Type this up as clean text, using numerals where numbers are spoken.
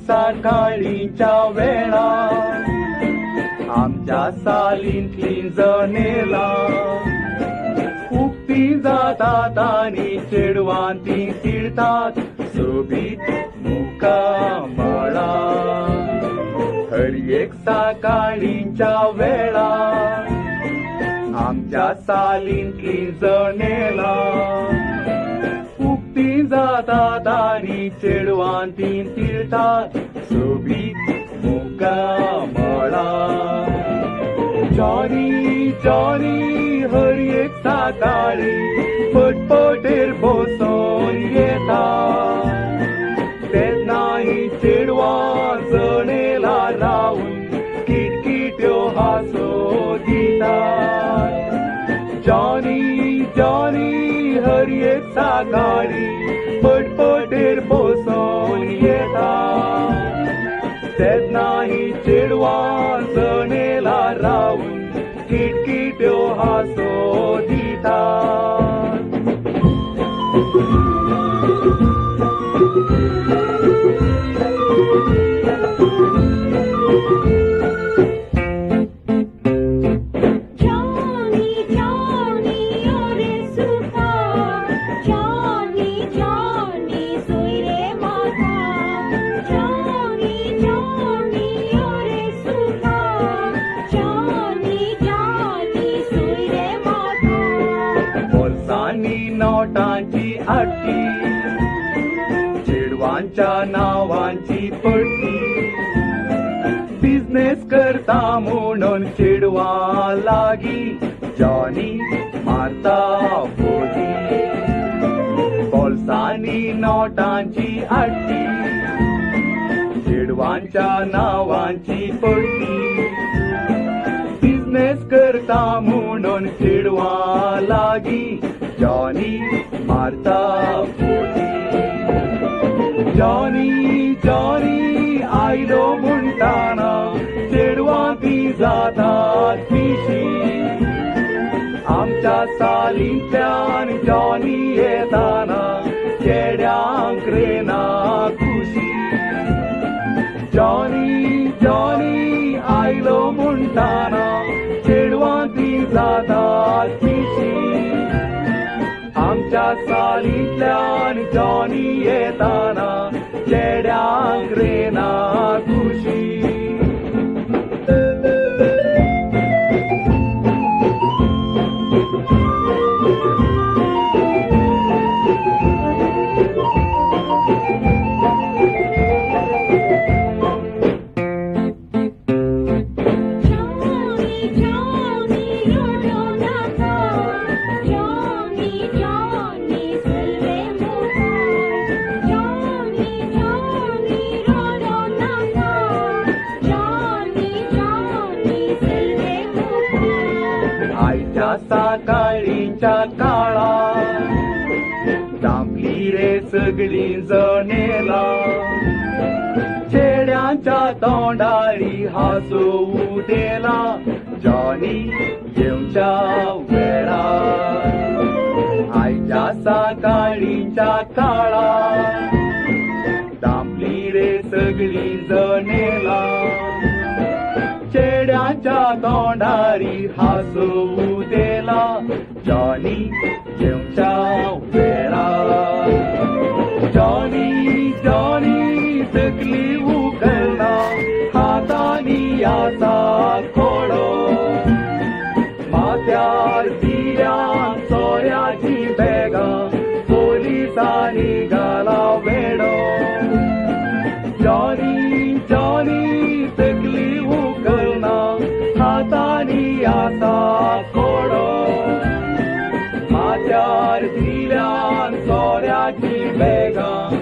सकाळीच्या वेळा आमच्या सालींतली जनेला उक्ती जातात आणि चेडवां ती तिळतात सोबीत मुखामळा. हर एक सकाळीच्या वेळा आमच्या सालींतली जनेला उक्ती जातात आणि चेडवां ती तिळतात सोबीत मुखामळा. जॉनी जॉनी हर एक सकाळी पटपटेर बसून येता तेन्नाही चेडवां जनेला रावून किटकिट्यो हांसो दितात. जॉनी जॉनी हर एक सकाळी पटपटेर बसून येता तेन्नाही चेडवां जनेला रावून किटकिट्यो हांसो दितात. नोटांची आट्टी चेडवांच्या नावांची पट्टी बिझनेस करता म्हणून चेडवां लागी जॉनी मारता बोली. बोल्सांनी नोटांची आट्टी चेडवांच्या नावांची पट्टी बिझनेस करता म्हणून चेडवां लागी जॉनी मारता बोली. जॉनी जॉनी आयलो म्हणटाना चेडवां ती जातात पिशी आमच्या सालींतल्यान जॉनी येताना चेड्यांक रेना खुशी. जॉनी जॉनी आयलो म्हणटाना चेडवां ती जातात पिशी आमच्या सालींतल्यान जॉनी येताना चेड्यांक रेना खुशी. सकाळीच्या काळा दामली रे सगळी जनेला चेड्यांच्या तोंडारी हांसो उदेला जॉनी येवच्या वेळा. आयच्या सकाळीच्या काळा दामली रे सगळी जनेला चेड्यांच्या तोंडारी हांसो उदेला जॉनी येवच्या वेळा. जॉनी जॉनी तकली उखलना हातांनी आसा खोडो माथ्यार दिल्यान सोऱ्याची बॅगां पोलिसांनी घाला वेडो. जॉनी जॉनी तकली उखलना हातांनी आसा खोडो माथ्यार दिल्यान सोऱ्या सोयाची बॅगा